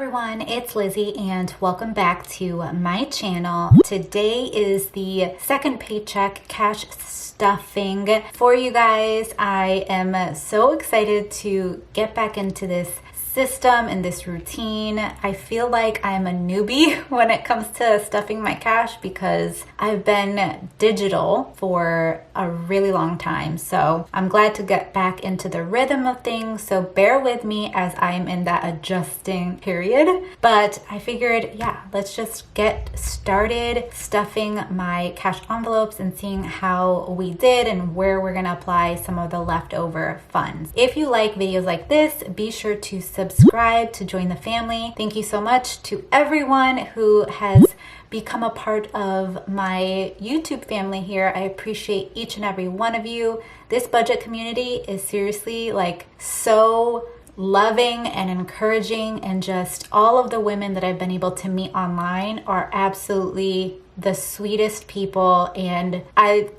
everyone, it's Lizzie and welcome back to my channel. Today is the second paycheck cash stuffing for you guys. I am so excited to get back into this system and this routine. I feel like I'm a newbie when it comes to stuffing my cash because I've been digital for a really long time. So I'm glad to get back into the rhythm of things. So bear with me as I'm in that adjusting period. But I figured, yeah, let's just get started stuffing my cash envelopes and seeing how we did and where we're gonna apply some of the leftover funds. If you like videos like this, be sure to subscribe to join the family. Thank you so much to everyone who has become a part of my YouTube family here. I appreciate each and every one of you. This budget community is seriously like so loving and encouraging, and just all of the women that I've been able to meet online are absolutely the sweetest people, and I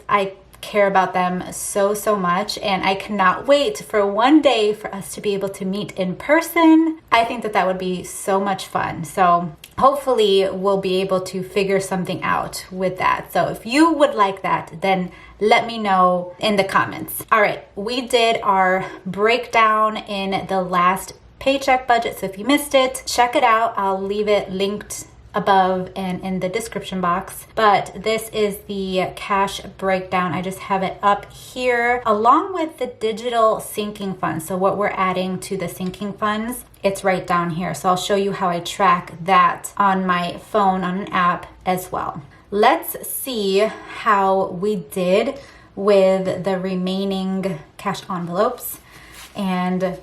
care about them so much, and I cannot wait for one day for us to be able to meet in person. I think that would be so much fun. So hopefully we'll be able to figure something out with that. So if you would like that, then let me know in the comments. All right, we did our breakdown in the last paycheck budget. So if you missed it, check it out. I'll leave it linked above and in the description box. But this is the cash breakdown. I just have it up here along with the digital sinking funds. So what we're adding to the sinking funds, it's right down here. So I'll show you how I track that on my phone on an app as well. Let's see how we did with the remaining cash envelopes. And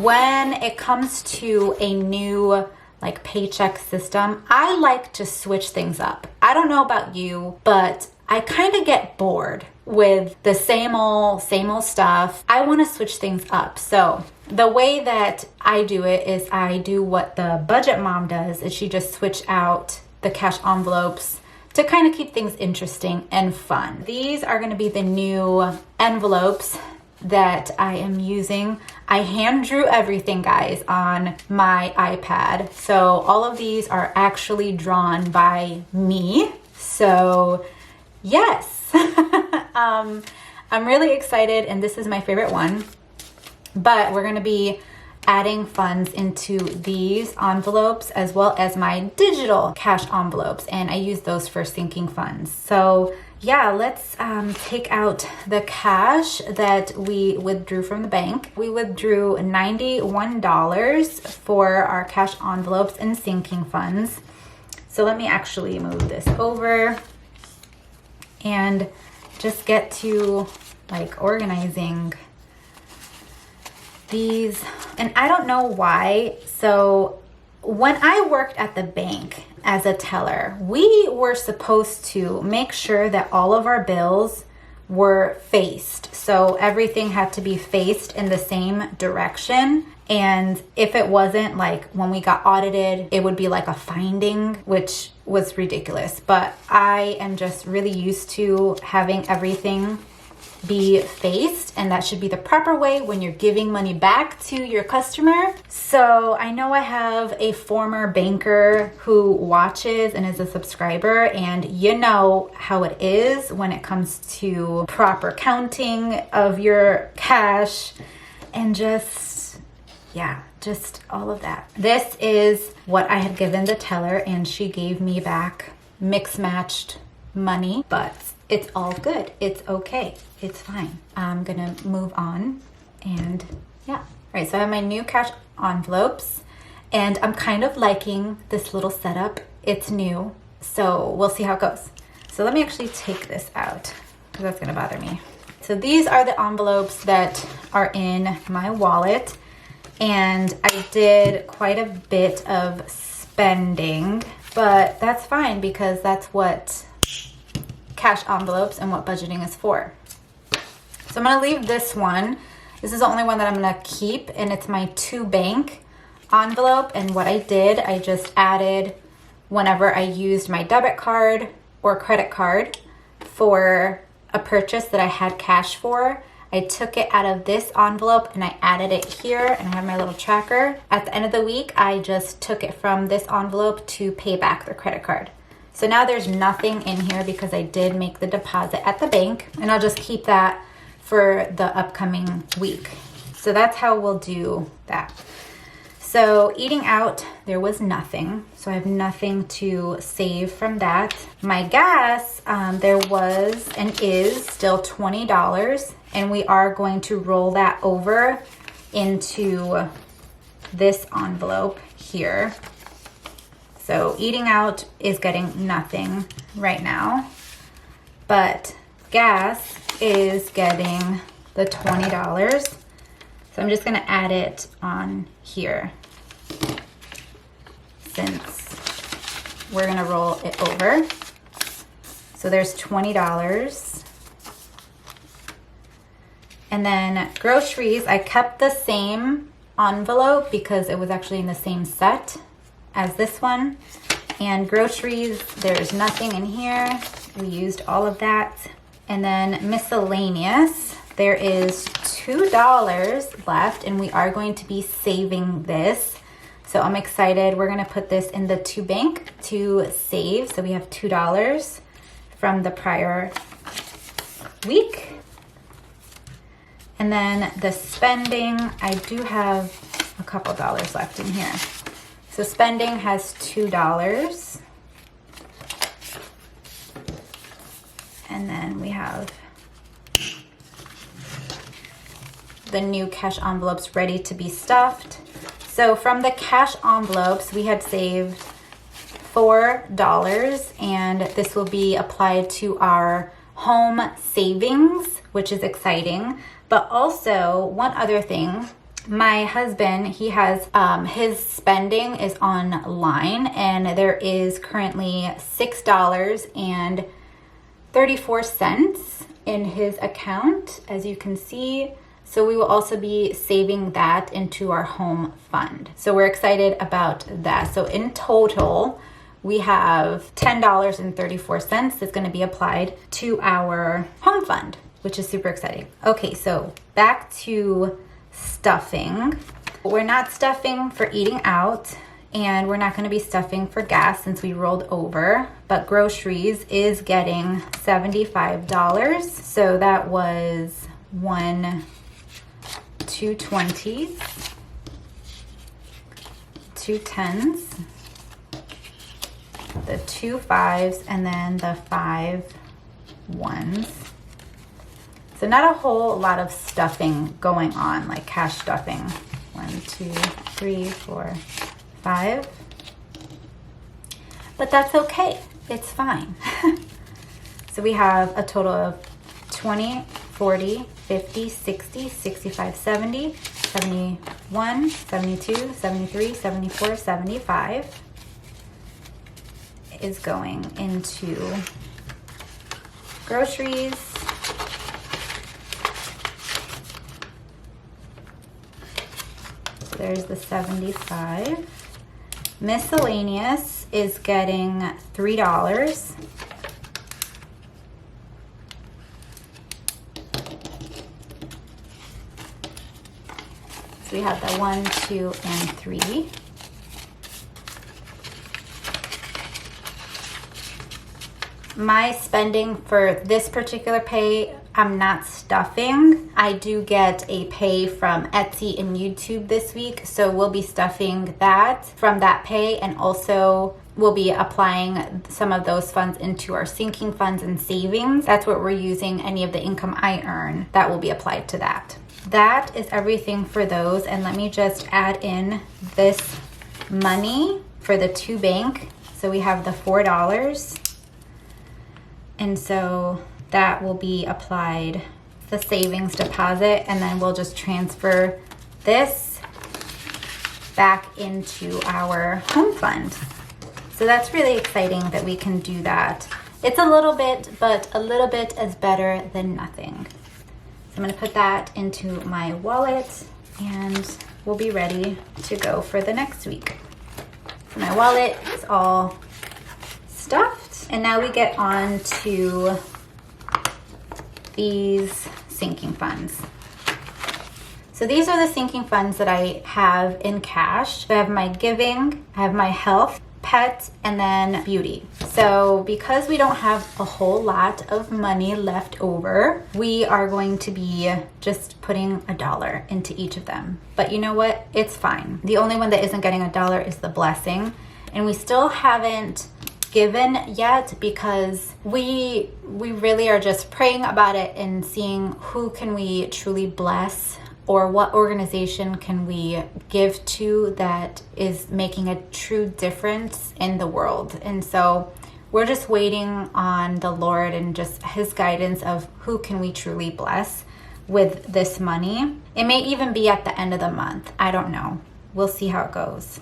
when it comes to a new like paycheck system, I like to switch things up. I don't know about you, but I kind of get bored with the same old stuff. I want to switch things up. So the way that I do it is I do what the budget mom does, is she just switch out the cash envelopes to kind of keep things interesting and fun. These are going to be the new envelopes that I am using. I hand drew everything, guys, on my iPad. So all of these are actually drawn by me. So yes, I'm really excited, and this is my favorite one. But we're gonna be adding funds into these envelopes as well as my digital cash envelopes, and I use those for sinking funds. So yeah, let's take out the cash that we withdrew from the bank. We withdrew $91 for our cash envelopes and sinking funds. So let me actually move this over and just get to like organizing these. And I don't know why. So when I worked at the bank as a teller, we were supposed to make sure that all of our bills were faced. So everything had to be faced in the same direction. And if it wasn't, like when we got audited, it would be like a finding, which was ridiculous. But I am just really used to having everything be faced, and that should be the proper way when you're giving money back to your customer. So I know I have a former banker who watches and is a subscriber, and you know how it is when it comes to proper counting of your cash and just all of that. This is what I had given the teller, and she gave me back mix matched money, but it's all good. It's okay. It's fine. I'm gonna move on, and yeah. All right, so I have my new cash envelopes, and I'm kind of liking this little setup. It's new, so we'll see how it goes. So let me actually take this out because that's gonna bother me. So these are the envelopes that are in my wallet, and I did quite a bit of spending, but that's fine because that's what cash envelopes and what budgeting is for. So I'm gonna leave this one. This is the only one that I'm gonna keep, and it's my to bank envelope. And what I did, I just added whenever I used my debit card or credit card for a purchase that I had cash for, I took it out of this envelope and I added it here, and I have my little tracker. At the end of the week, I just took it from this envelope to pay back the credit card. So now there's nothing in here because I did make the deposit at the bank, and I'll just keep that for the upcoming week. So that's how we'll do that. So eating out, there was nothing. So I have nothing to save from that. My gas, there was and is still $20, and we are going to roll that over into this envelope here. So eating out is getting nothing right now, but gas is getting the $20. So I'm just gonna add it on here since we're gonna roll it over. So there's $20. And then groceries, I kept the same envelope because it was actually in the same set as this one. And groceries, there's nothing in here. We used all of that. And then miscellaneous, there is $2 left, and we are going to be saving this. So I'm excited. We're gonna put this in the to bank to save. So we have $2 from the prior week. And then the spending, I do have a couple dollars left in here. So spending has $2. And then we have the new cash envelopes ready to be stuffed. So from the cash envelopes, we had saved $4, and this will be applied to our home savings, which is exciting. But also one other thing, my husband, he has his spending is online, and there is currently $6.34 in his account, as you can see. So we will also be saving that into our home fund. So we're excited about that. So in total, we have $10.34 that's going to be applied to our home fund, which is super exciting. Okay, so back to stuffing. We're not stuffing for eating out, and we're not going to be stuffing for gas since we rolled over, but groceries is getting $75. So that was 2 20s, 2 10s, the 2 5s, and then the 5 1s. So not a whole lot of stuffing going on, like cash stuffing. 1 2 3 4 5. But that's okay. It's fine. So we have a total of 20, 40, 50, 60, 65, 70, 71, 72, 73, 74, 75 is going into groceries. So there's the 75. Miscellaneous is getting $3. We have the 1, 2, and 3. My spending for this particular pay, I'm not stuffing. I do get a pay from Etsy and YouTube this week, so we'll be stuffing that from that pay, and also we'll be applying some of those funds into our sinking funds and savings. That's what we're using. Any of the income I earn, that will be applied to that. That is everything for those. And let me just add in this money for the to bank. So we have the $4. And so that will be applied, the savings deposit, and then we'll just transfer this back into our home fund. So that's really exciting that we can do that. It's a little bit, but a little bit is better than nothing. So I'm going to put that into my wallet, and we'll be ready to go for the next week. So my wallet is all stuffed, and now we get on to these sinking funds. So these are the sinking funds that I have in cash. I have my giving, I have my health, pet, and then beauty. So because we don't have a whole lot of money left over, we are going to be just putting $1 into each of them. But you know what? It's fine. The only one that isn't getting $1 is the blessing. And we still haven't given yet because we really are just praying about it and seeing who can we truly bless, or what organization can we give to that is making a true difference in the world. And so we're just waiting on the Lord and just his guidance of who can we truly bless with this money. It may even be at the end of the month. I don't know. We'll see how it goes.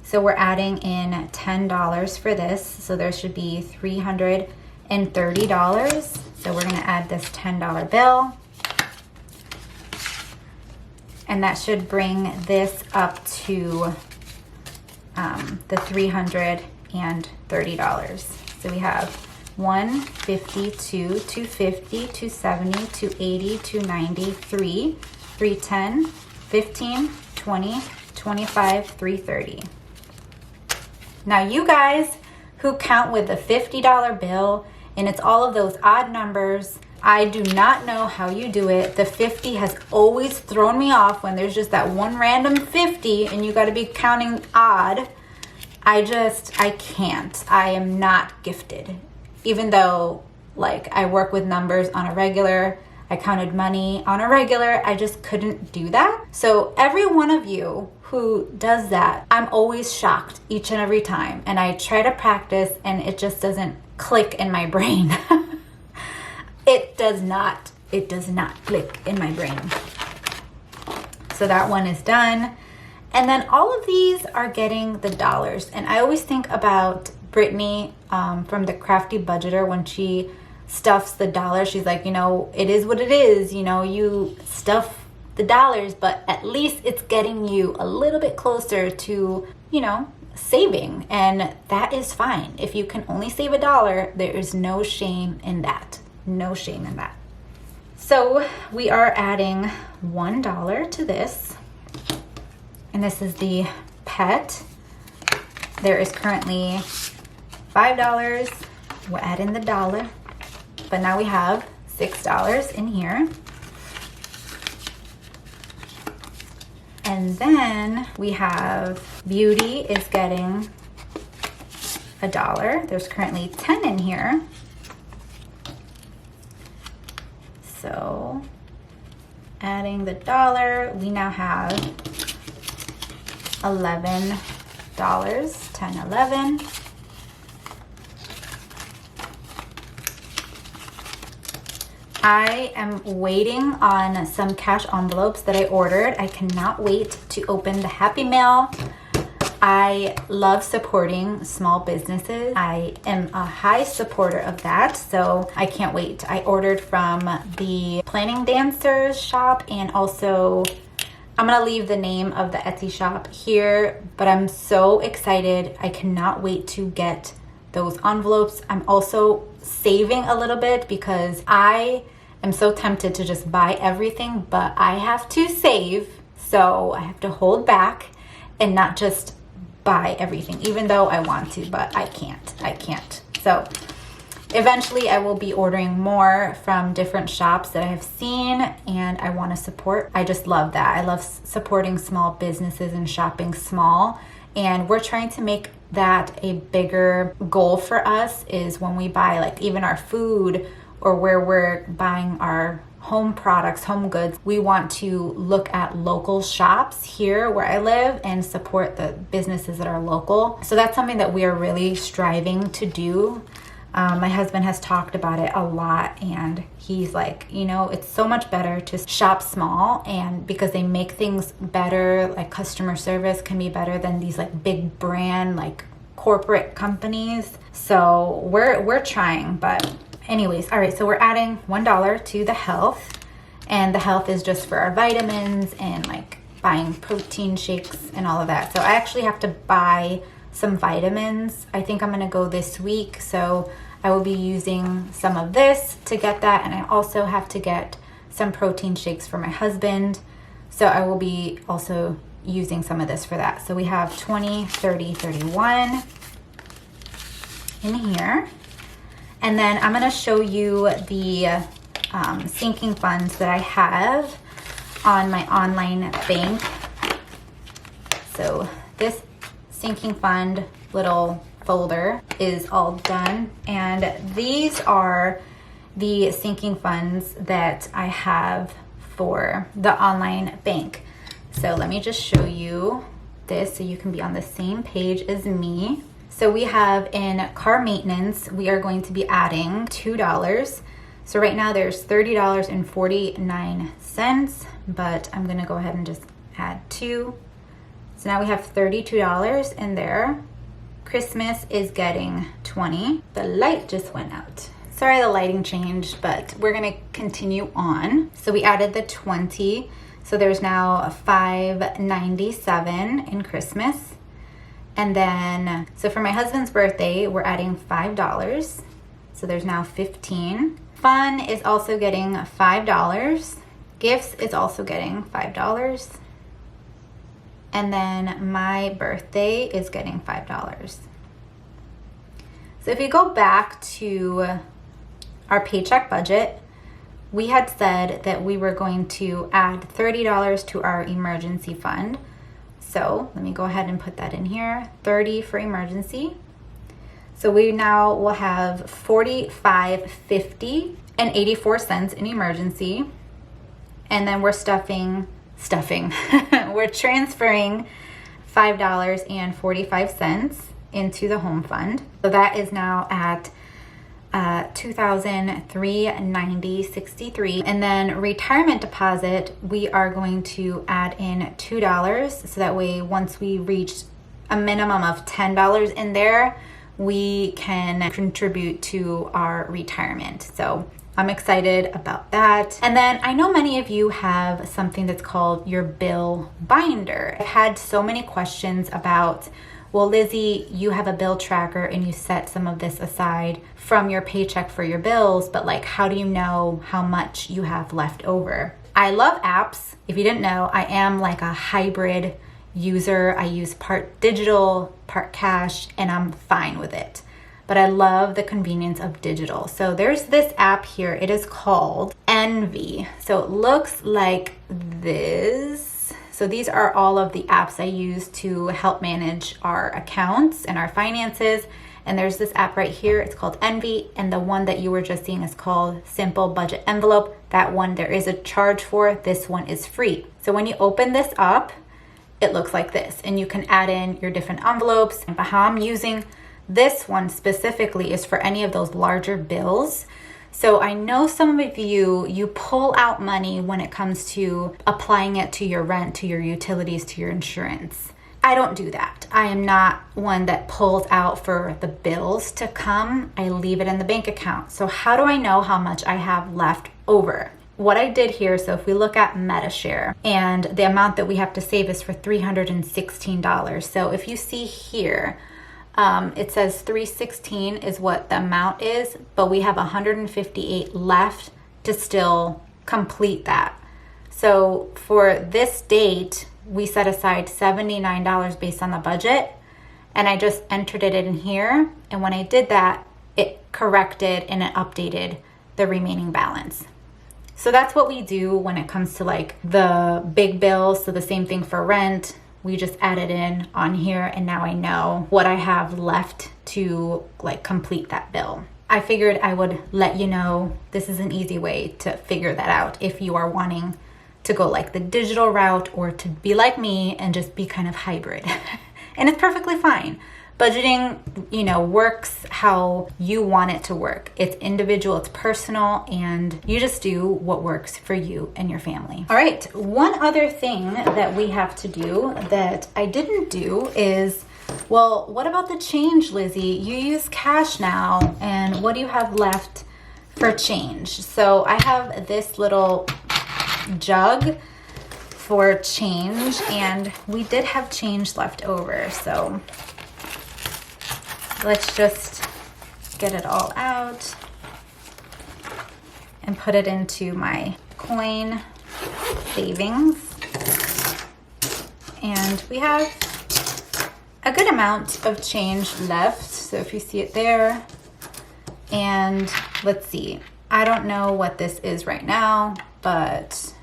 So we're adding in $10 for this. So there should be $330. So we're gonna add this $10 bill. And that should bring this up to the $330. So we have 150, 250, 270, 280, 290, 310, 15, 20, 25, 330. Now you guys who count with the $50 bill and it's all of those odd numbers, I do not know how you do it. The 50 has always thrown me off when there's just that one random 50 and you got to be counting odd. I can't. I am not gifted. Even though like I work with numbers on a regular, I counted money on a regular, I just couldn't do that. So every one of you who does that, I'm always shocked each and every time. And I try to practice and it just doesn't click in my brain. It does not click in my brain. So that one is done. And then all of these are getting the dollars. And I always think about Brittany from the Crafty Budgeter when she stuffs the dollars. She's like, you know, it is what it is. You know, you stuff the dollars, but at least it's getting you a little bit closer to, you know, saving. And that is fine. If you can only save $1, there is no shame in that. No shame in that. So we are adding $1 to this. And this is the pet. There is currently $5. We'll add in the $1. But now we have $6 in here. And then we have beauty is getting $1. There's currently 10 in here. So adding the $1, we now have $11, 10, 11. I am waiting on some cash envelopes that I ordered. I cannot wait to open the Happy Mail. I love supporting small businesses. I am a high supporter of that, so I can't wait. I ordered from the Planning Dancers shop, and also I'm gonna leave the name of the Etsy shop here, but I'm so excited. I cannot wait to get those envelopes. I'm also saving a little bit because I am so tempted to just buy everything, but I have to save, so I have to hold back and not just buy everything, even though I want to, but I can't. So eventually I will be ordering more from different shops that I have seen and I want to support. I just love that. I love supporting small businesses and shopping small, and we're trying to make that a bigger goal for us, is when we buy like even our food or where we're buying our home products, home goods, we want to look at local shops here where I live and support the businesses that are local. So that's something that we are really striving to do. My husband has talked about it a lot, and he's like, you know, it's so much better to shop small, and because they make things better, like customer service can be better than these like big brand like corporate companies. So we're trying, but anyways, all right, so we're adding $1 to the health, and the health is just for our vitamins and like buying protein shakes and all of that. So I actually have to buy some vitamins. I think I'm gonna go this week, so I will be using some of this to get that, and I also have to get some protein shakes for my husband. So I will be also using some of this for that. So we have 20, 30, 31 in here. And then I'm gonna show you the sinking funds that I have on my online bank. So this sinking fund little folder is all done. And these are the sinking funds that I have for the online bank. So let me just show you this so you can be on the same page as me. So we have in car maintenance, we are going to be adding $2. So right now there's $30.49, but I'm gonna go ahead and just add 2. So now we have $32 in there. Christmas is getting 20. The light just went out. Sorry, the lighting changed, but we're gonna continue on. So we added the 20. So there's now $5.97 in Christmas. And then, so for my husband's birthday, we're adding $5. So there's now 15. Fun is also getting $5. Gifts is also getting $5. And then my birthday is getting $5. So if you go back to our paycheck budget, we had said that we were going to add $30 to our emergency fund. So let me go ahead and put that in here, 30 for emergency. So we now will have $45.50 and 84 cents in emergency. And then we're we're transferring $5.45 into the home fund. So that is now at $2,390.63. And then retirement deposit, we are going to add in $2. So that way, once we reach a minimum of $10 in there, we can contribute to our retirement. So I'm excited about that. And then I know many of you have something that's called your bill binder. I had so many questions about, well, Lizzie, you have a bill tracker and you set some of this aside from your paycheck for your bills, but like, how do you know how much you have left over? I love apps. If you didn't know, I am like a hybrid user. I use part digital, part cash, and I'm fine with it. But I love the convenience of digital. So there's this app here. It is called Envy. So it looks like this. So these are all of the apps I use to help manage our accounts and our finances. And there's this app right here. It's called Envy. And the one that you were just seeing is called Simple Budget Envelope. That one there is a charge for. This one is free. So when you open this up, it looks like this. And you can add in your different envelopes. And how I'm using this one specifically is for any of those larger bills. So I know some of you pull out money when it comes to applying it to your rent, to your utilities, to your insurance. I don't do that. I am not one that pulls out for the bills to come. I leave it in the bank account. So how do I know how much I have left over? What I did here, so if we look at MetaShare, and the amount that we have to save is for $316. So if you see here, it says $316 is what the amount is, but we have $158 left to still complete that. So for this date, we set aside $79 based on the budget, and I just entered it in here. And when I did that, it corrected and it updated the remaining balance. So that's what we do when it comes to like the big bills. So the same thing for rent. We just add it in on here, and now I know what I have left to like complete that bill. I figured I would let you know this is an easy way to figure that out if you are wanting to go like the digital route or to be like me and just be kind of hybrid. And it's perfectly fine. Budgeting, works how you want it to work. It's individual, it's personal, and you just do what works for you and your family. All right, one other thing that we have to do that I didn't do is, well, what about the change, Lizzie? You use cash now, and what do you have left for change? So I have this little jug for change, and we did have change left over, so let's just get it all out and put it into my coin savings. And we have a good amount of change left. So if you see it there, and let's see, I don't know what this is right now, but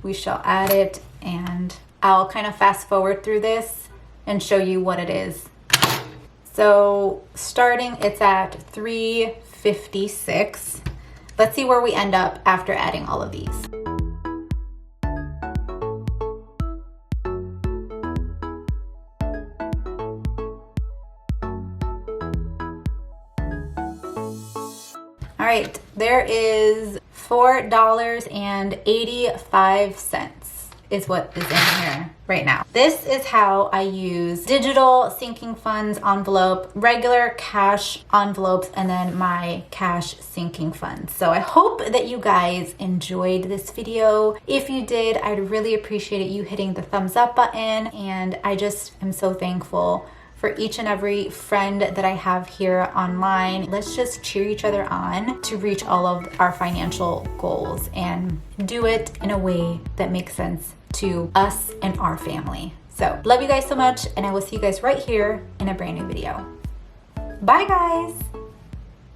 we shall add it, and I'll kind of fast forward through this and show you what it is. So starting, it's at $3.56. Let's see where we end up after adding all of these. All right, there is $4.85 is what is in here right now. This is how I use digital sinking funds envelope, regular cash envelopes, and then my cash sinking funds. So I hope that you guys enjoyed this video. If you did, I'd really appreciate you hitting the thumbs up button, and I just am so thankful for each and every friend that I have here online. Let's just cheer each other on to reach all of our financial goals and do it in a way that makes sense to us and our family. So love you guys so much, and I will see you guys right here in a brand new video. Bye guys.